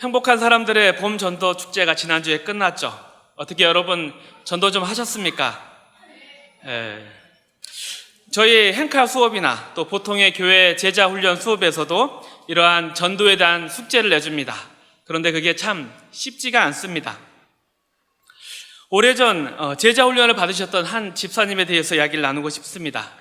행복한 사람들의 봄 전도 축제가 지난주에 끝났죠. 어떻게 여러분 전도 좀 하셨습니까? 저희 행카 수업이나 또 보통의 교회 제자 훈련 수업에서도 이러한 전도에 대한 숙제를 내줍니다. 그런데 그게 참 쉽지가 않습니다. 오래전 제자 훈련을 받으셨던 한 집사님에 대해서 이야기를 나누고 싶습니다.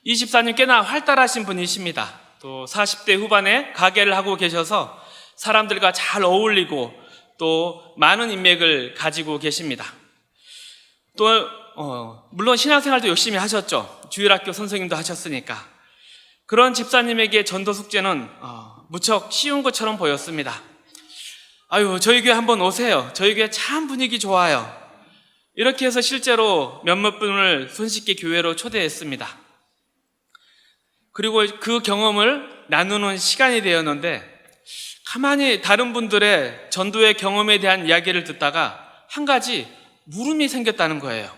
이 집사님 꽤나 활달하신 분이십니다. 또 40대 후반에 가게를 하고 계셔서 사람들과 잘 어울리고 또 많은 인맥을 가지고 계십니다. 또 물론 신앙생활도 열심히 하셨죠. 주일학교 선생님도 하셨으니까. 그런 집사님에게 전도 숙제는 무척 쉬운 것처럼 보였습니다. 아유, 저희 교회 한번 오세요. 저희 교회 참 분위기 좋아요. 이렇게 해서 실제로 몇몇 분을 손쉽게 교회로 초대했습니다. 그리고 그 경험을 나누는 시간이 되었는데 가만히 다른 분들의 전도의 경험에 대한 이야기를 듣다가 한 가지 물음이 생겼다는 거예요.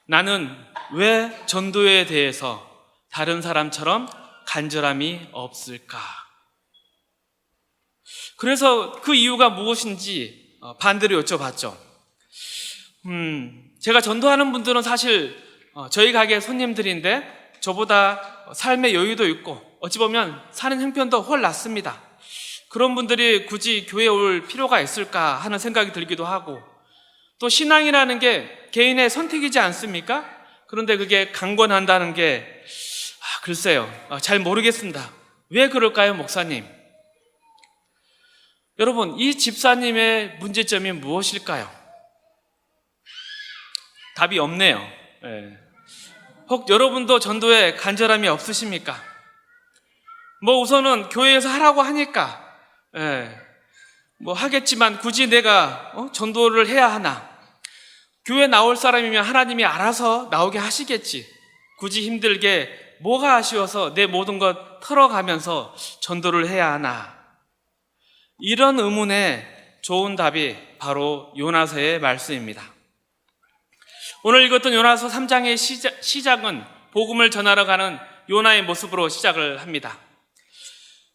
나는 왜 전도에 대해서 다른 사람처럼 간절함이 없을까? 그래서 그 이유가 무엇인지 반대로 여쭤봤죠. 제가 전도하는 분들은 사실 저희 가게 손님들인데 저보다 삶의 여유도 있고 어찌 보면 사는 형편도 훨 낫습니다. 그런 분들이 굳이 교회에 올 필요가 있을까 하는 생각이 들기도 하고, 또 신앙이라는 게 개인의 선택이지 않습니까? 그런데 그게 강권한다는 게 글쎄요, 잘 모르겠습니다. 왜 그럴까요, 목사님? 여러분, 이 집사님의 문제점이 무엇일까요? 답이 없네요. 혹 여러분도 전도에 간절함이 없으십니까? 우선은 교회에서 하라고 하니까 하겠지만 굳이 내가 전도를 해야 하나? 교회 나올 사람이면 하나님이 알아서 나오게 하시겠지. 굳이 힘들게 뭐가 아쉬워서 내 모든 것 털어가면서 전도를 해야 하나? 이런 의문에 좋은 답이 바로 요나서의 말씀입니다. 오늘 읽었던 요나서 3장의 시작은 복음을 전하러 가는 요나의 모습으로 시작을 합니다.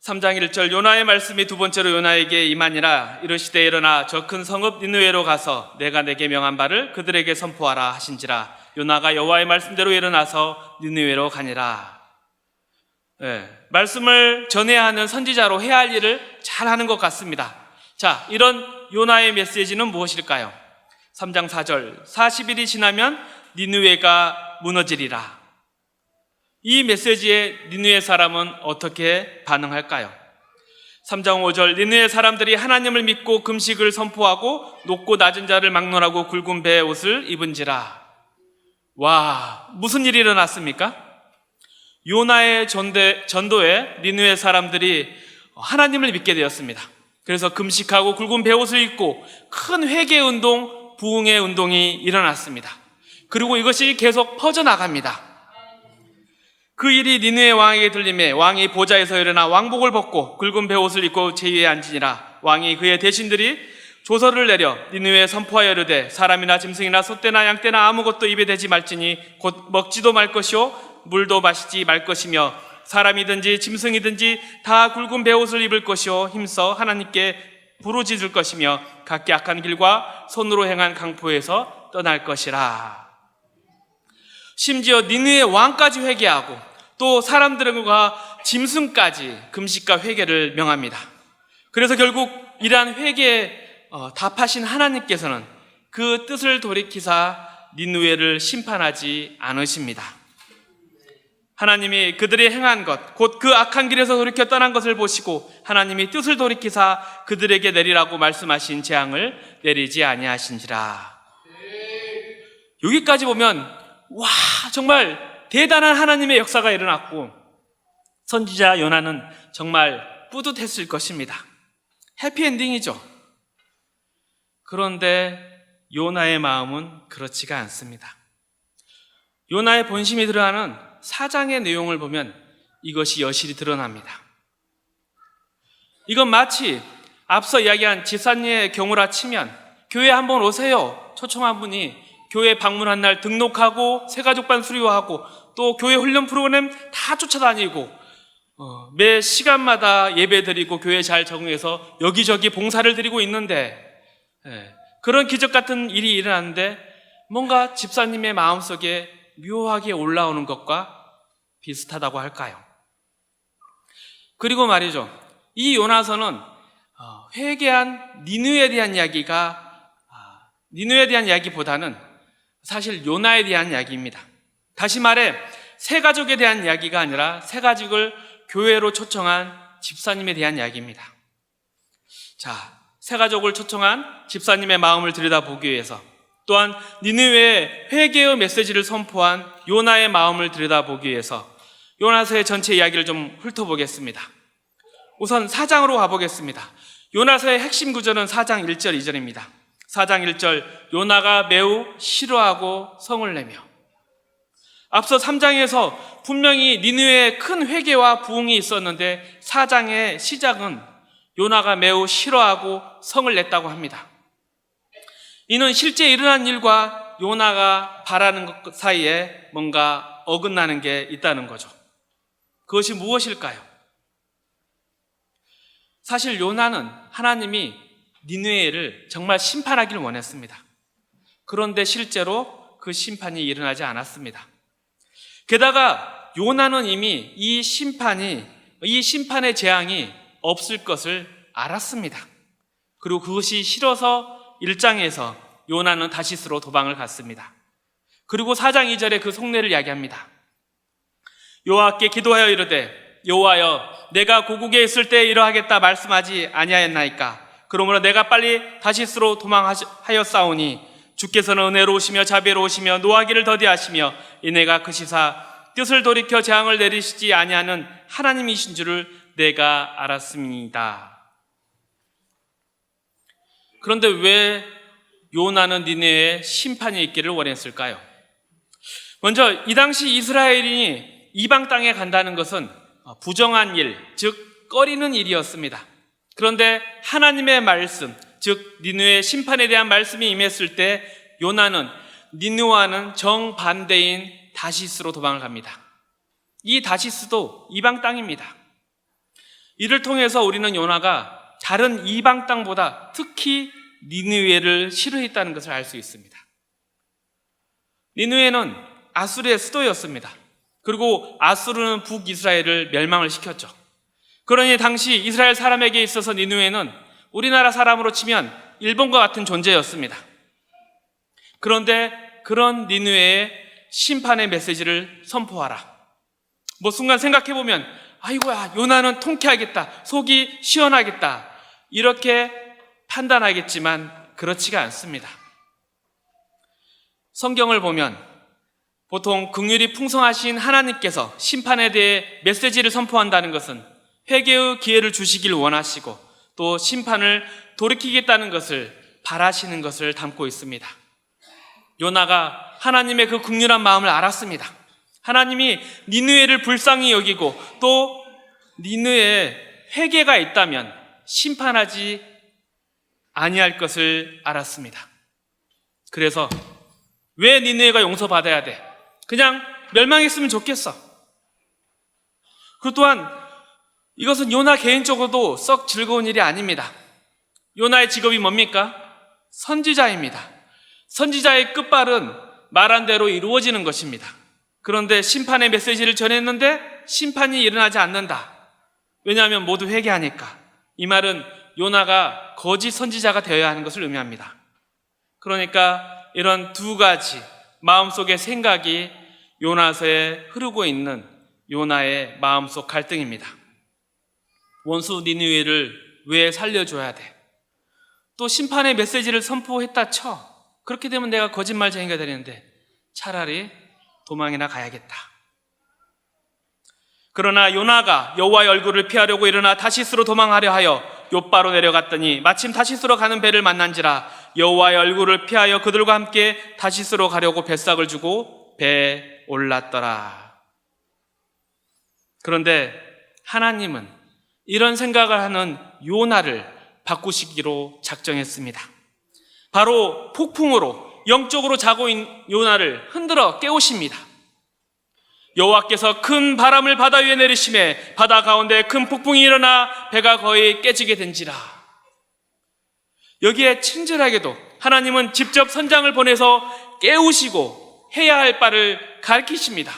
3장 1절, 요나의 말씀이 두 번째로 요나에게 임하니라. 이르시되 일어나 저 큰 성읍 니느웨로 가서 내가 내게 명한 바를 그들에게 선포하라 하신지라. 요나가 여호와의 말씀대로 일어나서 니느웨로 가니라. 말씀을 전해야 하는 선지자로 해야 할 일을 잘하는 것 같습니다. 자, 이런 요나의 메시지는 무엇일까요? 3장 4절, 40일이 지나면 니느웨가 무너지리라. 이 메시지에 니느웨 사람은 어떻게 반응할까요? 3장 5절, 니느웨 사람들이 하나님을 믿고 금식을 선포하고 높고 낮은 자를 막론하고 굵은 배의 옷을 입은지라. 와, 무슨 일이 일어났습니까? 요나의 전도에 니느웨 사람들이 하나님을 믿게 되었습니다. 그래서 금식하고 굵은 배옷을 입고 큰 회개운동, 부흥의 운동이 일어났습니다. 그리고 이것이 계속 퍼져나갑니다. 그 일이 니느웨 왕에게 들림에 왕이 보좌에서 일어나 왕복을 벗고 굵은 배옷을 입고 제위에 앉으니라. 왕이 그의 대신들이 조서를 내려 니느웨에 선포하여 이르되 사람이나 짐승이나 소떼나 양떼나 아무것도 입에 대지 말지니 곧 먹지도 말 것이요 물도 마시지 말 것이며 사람이든지 짐승이든지 다 굵은 배옷을 입을 것이요 힘써 하나님께 부르짖을 것이며 각기 악한 길과 손으로 행한 강포에서 떠날 것이라. 심지어 니느웨 왕까지 회개하고 또 사람들과 짐승까지 금식과 회개를 명합니다. 그래서 결국 이러한 회개에 답하신 하나님께서는 그 뜻을 돌이키사 니느웨를 심판하지 않으십니다. 하나님이 그들이 행한 것, 곧 그 악한 길에서 돌이켜 떠난 것을 보시고 하나님이 뜻을 돌이키사 그들에게 내리라고 말씀하신 재앙을 내리지 아니하신지라. 여기까지 보면 와, 정말 대단한 하나님의 역사가 일어났고 선지자 요나는 정말 뿌듯했을 것입니다. 해피엔딩이죠. 그런데 요나의 마음은 그렇지가 않습니다. 요나의 본심이 드러나는 4장의 내용을 보면 이것이 여실히 드러납니다. 이건 마치 앞서 이야기한 집사님의 경우라 치면 교회 한번 오세요 초청한 분이 교회 방문한 날 등록하고 새가족반 수료하고 또 교회 훈련 프로그램 다 쫓아다니고 매 시간마다 예배 드리고 교회 잘 적응해서 여기저기 봉사를 드리고 있는데 그런 기적 같은 일이 일어났는데 뭔가 집사님의 마음속에 묘하게 올라오는 것과 비슷하다고 할까요? 그리고 말이죠, 이 요나서는 회개한 니느웨에 대한 이야기보다는 사실 요나에 대한 이야기입니다. 다시 말해 새 가족에 대한 이야기가 아니라 새 가족을 교회로 초청한 집사님에 대한 이야기입니다. 자, 새 가족을 초청한 집사님의 마음을 들여다보기 위해서, 또한 니느웨에 회개의 메시지를 선포한 요나의 마음을 들여다보기 위해서 요나서의 전체 이야기를 좀 훑어보겠습니다. 우선 4장으로 가보겠습니다. 요나서의 핵심 구절은 4장 1절 2절입니다. 4장 1절, 요나가 매우 싫어하고 성을 내며. 앞서 3장에서 분명히 니느웨에 큰 회개와 부흥이 있었는데 4장의 시작은 요나가 매우 싫어하고 성을 냈다고 합니다. 이는 실제 일어난 일과 요나가 바라는 것 사이에 뭔가 어긋나는 게 있다는 거죠. 그것이 무엇일까요? 사실 요나는 하나님이 니느웨를 정말 심판하기를 원했습니다. 그런데 실제로 그 심판이 일어나지 않았습니다. 게다가 요나는 이미 이 심판의 재앙이 없을 것을 알았습니다. 그리고 그것이 싫어서 1장에서 요나는 다시스로 도망을 갔습니다. 그리고 4장 2절에 그 속내를 이야기합니다. 여호와께 기도하여 이르되 여호와여, 내가 고국에 있을 때 이러하겠다 말씀하지 아니하였나이까? 그러므로 내가 빨리 다시스로 도망하였사오니 주께서는 은혜로우시며 자비로우시며 노하기를 더디하시며 이내가 크시사 뜻을 돌이켜 재앙을 내리시지 아니하는 하나님이신 줄을 내가 알았습니다. 그런데 왜 요나는 니느웨에 심판이 있기를 원했을까요? 먼저 이 당시 이스라엘인이 이방 땅에 간다는 것은 부정한 일, 즉 꺼리는 일이었습니다. 그런데 하나님의 말씀, 즉 니느웨 심판에 대한 말씀이 임했을 때 요나는 니느웨와는 정반대인 다시스로 도망을 갑니다. 이 다시스도 이방 땅입니다. 이를 통해서 우리는 요나가 다른 이방 땅보다 특히 니느웨를 싫어했다는 것을 알 수 있습니다. 니느웨는 아수르의 수도였습니다. 그리고 아수르는 북이스라엘을 멸망을 시켰죠. 그러니 당시 이스라엘 사람에게 있어서 니느웨는 우리나라 사람으로 치면 일본과 같은 존재였습니다. 그런데 그런 니느웨의 심판의 메시지를 선포하라. 순간 생각해보면 아이고야, 요나는 통쾌하겠다, 속이 시원하겠다, 이렇게 판단하겠지만 그렇지가 않습니다. 성경을 보면 보통 긍휼이 풍성하신 하나님께서 심판에 대해 메시지를 선포한다는 것은 회개의 기회를 주시길 원하시고 또 심판을 돌이키겠다는 것을 바라시는 것을 담고 있습니다. 요나가 하나님의 그 긍휼한 마음을 알았습니다. 하나님이 니느웨를 불쌍히 여기고 또 니느웨에 회개가 있다면 심판하지 아니할 것을 알았습니다. 그래서 왜 니느웨가 용서받아야 돼? 그냥 멸망했으면 좋겠어. 그리고 또한 이것은 요나 개인적으로도 썩 즐거운 일이 아닙니다. 요나의 직업이 뭡니까? 선지자입니다. 선지자의 끝발은 말한 대로 이루어지는 것입니다. 그런데 심판의 메시지를 전했는데 심판이 일어나지 않는다. 왜냐하면 모두 회개하니까. 이 말은 요나가 거짓 선지자가 되어야 하는 것을 의미합니다. 그러니까 이런 두 가지 마음속의 생각이 요나서에 흐르고 있는 요나의 마음속 갈등입니다. 원수 니느웨를 왜 살려줘야 돼? 또 심판의 메시지를 선포했다 쳐. 그렇게 되면 내가 거짓말쟁이가 되는데 차라리 도망이나 가야겠다. 그러나 요나가 여호와의 얼굴을 피하려고 일어나 다시스로 도망하려 하여 욥바로 내려갔더니 마침 다시스로 가는 배를 만난지라 여호와의 얼굴을 피하여 그들과 함께 다시스로 가려고 뱃삭을 주고 배에 올랐더라. 그런데 하나님은 이런 생각을 하는 요나를 바꾸시기로 작정했습니다. 바로 폭풍으로 영적으로 자고 있는 요나를 흔들어 깨우십니다. 여호와께서 큰 바람을 바다 위에 내리심에 바다 가운데 큰 폭풍이 일어나 배가 거의 깨지게 된지라. 여기에 친절하게도 하나님은 직접 선장을 보내서 깨우시고 해야 할 바를 가르치십니다.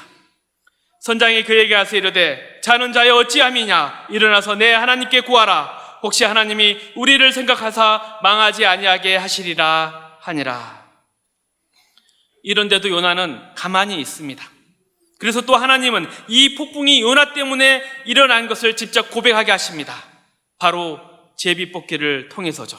선장이 그에게 하세 이르되 자는 자여 어찌함이냐, 일어나서 내 하나님께 구하라. 혹시 하나님이 우리를 생각하사 망하지 아니하게 하시리라 하니라. 이런데도 요나는 가만히 있습니다. 그래서 또 하나님은 이 폭풍이 요나 때문에 일어난 것을 직접 고백하게 하십니다. 바로 제비뽑기를 통해서죠.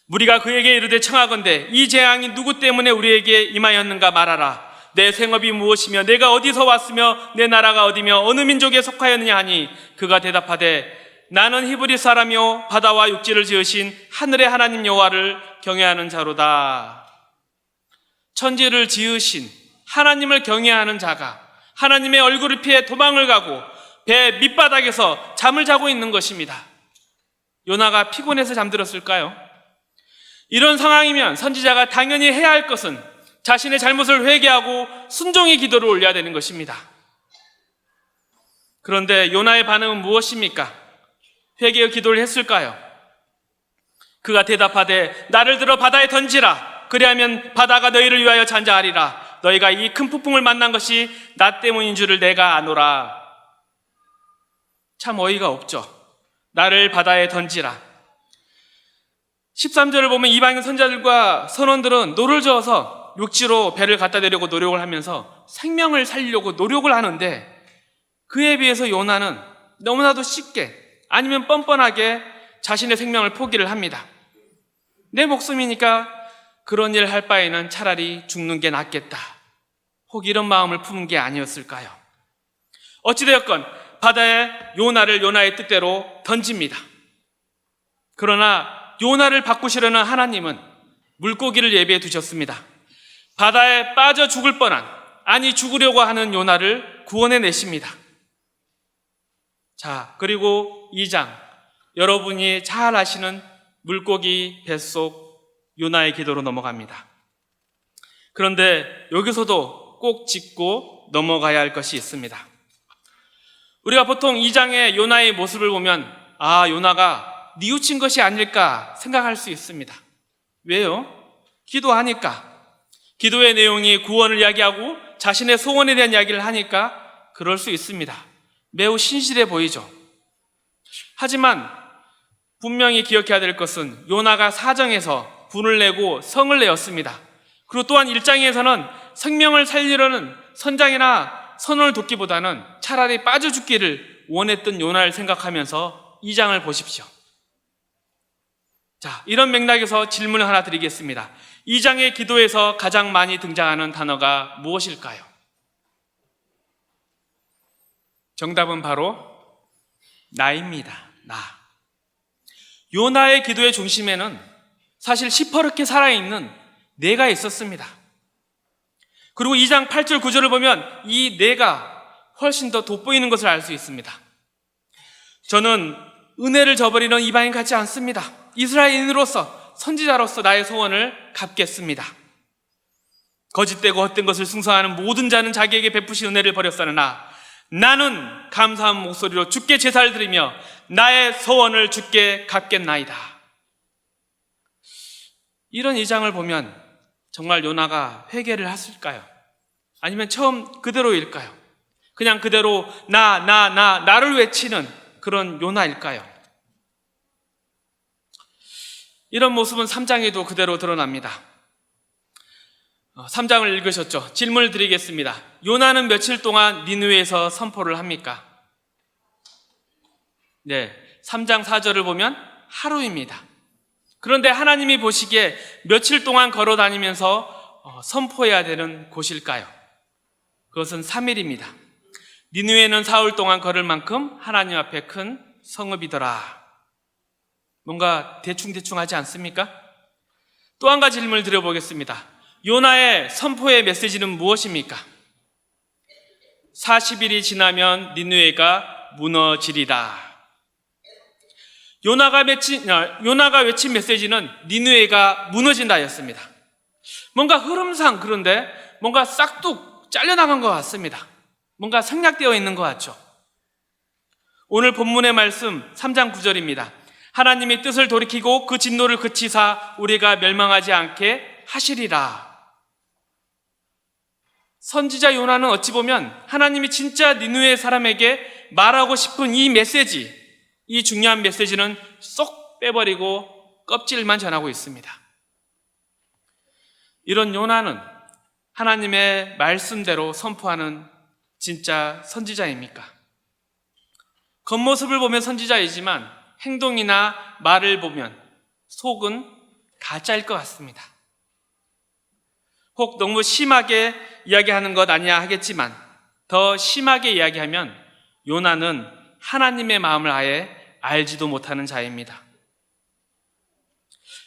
무리가 그에게 이르되 청하건대 이 재앙이 누구 때문에 우리에게 임하였는가 말하라. 내 생업이 무엇이며 내가 어디서 왔으며 내 나라가 어디며 어느 민족에 속하였느냐 하니 그가 대답하되 나는 히브리 사람이요 바다와 육지를 지으신 하늘의 하나님 여호와를 경외하는 자로다. 천지를 지으신 하나님을 경외하는 자가 하나님의 얼굴을 피해 도망을 가고 배 밑바닥에서 잠을 자고 있는 것입니다. 요나가 피곤해서 잠들었을까요? 이런 상황이면 선지자가 당연히 해야 할 것은 자신의 잘못을 회개하고 순종의 기도를 올려야 되는 것입니다. 그런데 요나의 반응은 무엇입니까? 회개의 기도를 했을까요? 그가 대답하되 나를 들어 바다에 던지라. 그리하면 바다가 너희를 위하여 잔자하리라. 너희가 이 큰 폭풍을 만난 것이 나 때문인 줄을 내가 아노라. 참 어이가 없죠. 나를 바다에 던지라. 13절을 보면 이방인 선자들과 선원들은 노를 저어서 육지로 배를 갖다 대려고 노력을 하면서 생명을 살리려고 노력을 하는데 그에 비해서 요나는 너무나도 쉽게 아니면 뻔뻔하게 자신의 생명을 포기를 합니다. 내 목숨이니까 그런 일을 할 바에는 차라리 죽는 게 낫겠다. 혹 이런 마음을 품은 게 아니었을까요? 어찌되었건 바다에 요나를 요나의 뜻대로 던집니다. 그러나 요나를 바꾸시려는 하나님은 물고기를 예비해 두셨습니다. 바다에 빠져 죽을 뻔한, 아니 죽으려고 하는 요나를 구원해 내십니다. 자, 그리고 2장, 여러분이 잘 아시는 물고기 뱃속 요나의 기도로 넘어갑니다. 그런데 여기서도 꼭 짚고 넘어가야 할 것이 있습니다. 우리가 보통 2장의 요나의 모습을 보면 요나가 뉘우친 것이 아닐까 생각할 수 있습니다. 왜요? 기도하니까. 기도의 내용이 구원을 이야기하고 자신의 소원에 대한 이야기를 하니까 그럴 수 있습니다. 매우 신실해 보이죠. 하지만 분명히 기억해야 될 것은 요나가 사정에서 분을 내고 성을 내었습니다. 그리고 또한 1장에서는 생명을 살리려는 선장이나 선원을 돕기보다는 차라리 빠져 죽기를 원했던 요나를 생각하면서 2장을 보십시오. 자, 이런 맥락에서 질문을 하나 드리겠습니다. 2장의 기도에서 가장 많이 등장하는 단어가 무엇일까요? 정답은 바로 나입니다. 나. 요나의 기도의 중심에는 사실 시퍼렇게 살아있는 내가 있었습니다. 그리고 2장 8절 9절을 보면 이 내가 훨씬 더 돋보이는 것을 알 수 있습니다. 저는 은혜를 저버리는 이방인 같지 않습니다. 이스라엘인으로서 선지자로서 나의 소원을 갚겠습니다. 거짓되고 헛된 것을 숭상하는 모든 자는 자기에게 베푸신 은혜를 버렸사느나 나는 감사한 목소리로 주께 제사를 드리며 나의 소원을 주께 갚겠나이다. 이런 2장을 보면 정말 요나가 회개를 했을까요? 아니면 처음 그대로일까요? 그냥 그대로 나를 외치는 그런 요나일까요? 이런 모습은 3장에도 그대로 드러납니다. 3장을 읽으셨죠? 질문을 드리겠습니다. 요나는 며칠 동안 니느웨에서 선포를 합니까? 네, 3장 4절을 보면 하루입니다. 그런데 하나님이 보시기에 며칠 동안 걸어 다니면서 선포해야 되는 곳일까요? 그것은 3일입니다. 니느웨는 사흘 동안 걸을 만큼 하나님 앞에 큰 성읍이더라. 뭔가 대충 하지 않습니까? 또 한 가지 질문을 드려보겠습니다. 요나의 선포의 메시지는 무엇입니까? 40일이 지나면 니느웨가 무너지리다. 요나가 외친 메시지는 니느웨가 무너진다였습니다. 뭔가 흐름상 그런데 뭔가 싹둑 잘려나간 것 같습니다. 뭔가 생략되어 있는 것 같죠. 오늘 본문의 말씀 3장 9절입니다. 하나님이 뜻을 돌이키고 그 진노를 그치사 우리가 멸망하지 않게 하시리라. 선지자 요나는 어찌 보면 하나님이 진짜 니느웨 사람에게 말하고 싶은 이 메시지, 이 중요한 메시지는 쏙 빼버리고 껍질만 전하고 있습니다. 이런 요나는 하나님의 말씀대로 선포하는 진짜 선지자입니까? 겉모습을 보면 선지자이지만 행동이나 말을 보면 속은 가짜일 것 같습니다. 혹 너무 심하게 이야기하는 것 아니야 하겠지만 더 심하게 이야기하면 요나는 하나님의 마음을 아예 알지도 못하는 자입니다.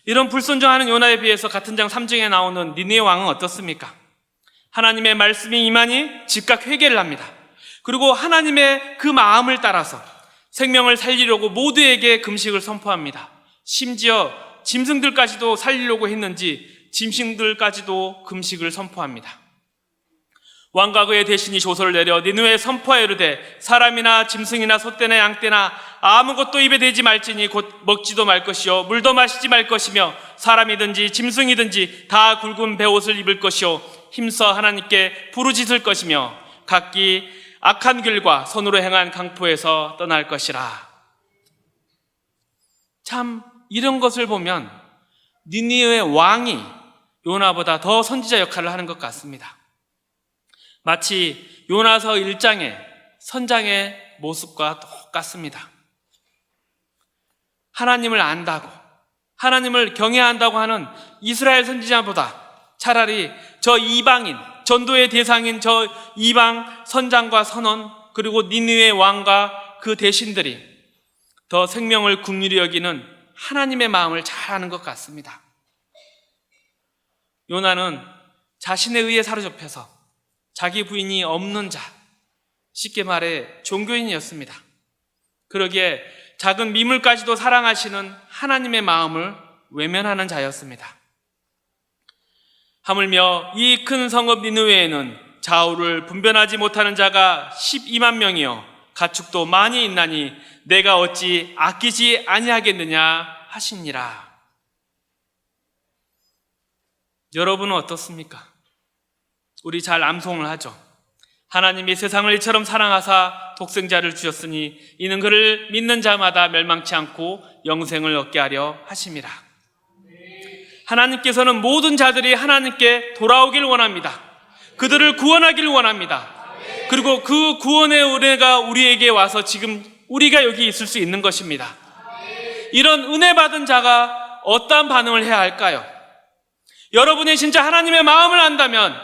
이런 불순종하는 요나에 비해서 같은 장 3장에 나오는 니느웨 왕은 어떻습니까? 하나님의 말씀이 임하니 즉각 회개를 합니다. 그리고 하나님의 그 마음을 따라서 생명을 살리려고 모두에게 금식을 선포합니다. 심지어 짐승들까지도 살리려고 했는지 짐승들까지도 금식을 선포합니다. 왕과 그의 대신이 조서를 내려 니느웨에 선포하여 이르되 사람이나 짐승이나 소떼나 양떼나 아무것도 입에 대지 말지니 곧 먹지도 말 것이요 물도 마시지 말 것이며 사람이든지 짐승이든지 다 굵은 베옷을 입을 것이요 힘써 하나님께 부르짖을 것이며 각기 악한 길과 손으로 행한 강포에서 떠날 것이라. 참 이런 것을 보면 니느웨 왕이 요나보다 더 선지자 역할을 하는 것 같습니다. 마치 요나서 1장의 선장의 모습과 똑같습니다. 하나님을 안다고, 하나님을 경외한다고 하는 이스라엘 선지자보다 차라리 저 이방인, 전도의 대상인 저 이방 선장과 선원, 그리고 니느웨 왕과 그 대신들이 더 생명을 긍휼히 여기는 하나님의 마음을 잘 아는 것 같습니다. 요나는 자신에 의해 사로잡혀서 자기 부인이 없는 자, 쉽게 말해 종교인이었습니다. 그러기에 작은 미물까지도 사랑하시는 하나님의 마음을 외면하는 자였습니다. 하물며 이 큰 성읍 니느웨에는 좌우를 분별하지 못하는 자가 12만 명이요 가축도 많이 있나니 내가 어찌 아끼지 아니하겠느냐 하시니라. 여러분은 어떻습니까? 우리 잘 암송을 하죠. 하나님이 세상을 이처럼 사랑하사 독생자를 주셨으니 이는 그를 믿는 자마다 멸망치 않고 영생을 얻게 하려 하심이라. 하나님께서는 모든 자들이 하나님께 돌아오길 원합니다. 그들을 구원하길 원합니다. 그리고 그 구원의 은혜가 우리에게 와서 지금 우리가 여기 있을 수 있는 것입니다. 이런 은혜 받은 자가 어떠한 반응을 해야 할까요? 여러분이 진짜 하나님의 마음을 안다면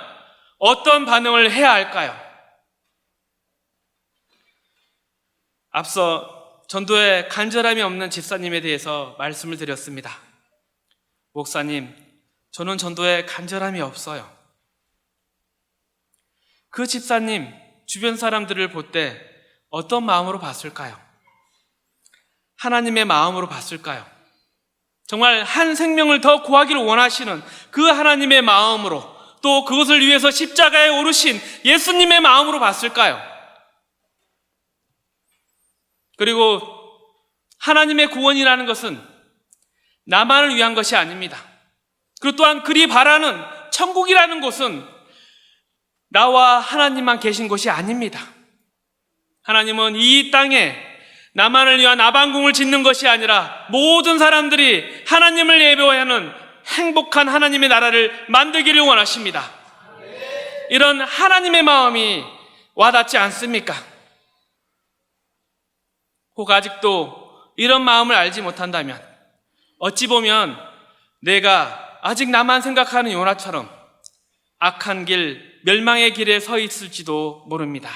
어떤 반응을 해야 할까요? 앞서 전도에 간절함이 없는 집사님에 대해서 말씀을 드렸습니다. 목사님, 저는 전도에 간절함이 없어요. 그 집사님 주변 사람들을 볼 때 어떤 마음으로 봤을까요? 하나님의 마음으로 봤을까요? 정말 한 생명을 더 구하기를 원하시는 그 하나님의 마음으로, 또 그것을 위해서 십자가에 오르신 예수님의 마음으로 봤을까요? 그리고 하나님의 구원이라는 것은 나만을 위한 것이 아닙니다. 그리고 또한 그리 바라는 천국이라는 곳은 나와 하나님만 계신 곳이 아닙니다. 하나님은 이 땅에 나만을 위한 아방궁을 짓는 것이 아니라 모든 사람들이 하나님을 예배하는 행복한 하나님의 나라를 만들기를 원하십니다. 이런 하나님의 마음이 와닿지 않습니까? 혹 아직도 이런 마음을 알지 못한다면 어찌 보면 내가 아직 나만 생각하는 요나처럼 악한 길, 멸망의 길에 서 있을지도 모릅니다.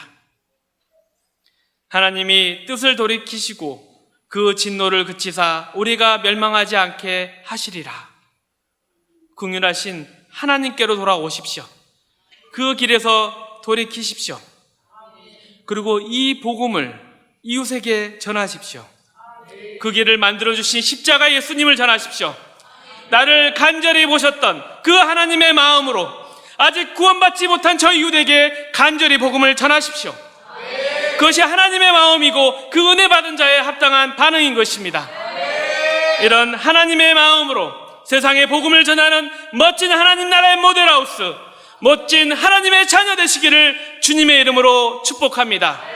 하나님이 뜻을 돌이키시고 그 진노를 그치사 우리가 멸망하지 않게 하시리라. 긍휼하신 하나님께로 돌아오십시오. 그 길에서 돌이키십시오. 그리고 이 복음을 이웃에게 전하십시오. 그 길을 만들어주신 십자가 예수님을 전하십시오. 나를 간절히 보셨던 그 하나님의 마음으로 아직 구원받지 못한 저 이웃에게 간절히 복음을 전하십시오. 그것이 하나님의 마음이고 그 은혜 받은 자의 합당한 반응인 것입니다. 이런 하나님의 마음으로 세상에 복음을 전하는 멋진 하나님 나라의 모델하우스, 멋진 하나님의 자녀 되시기를 주님의 이름으로 축복합니다.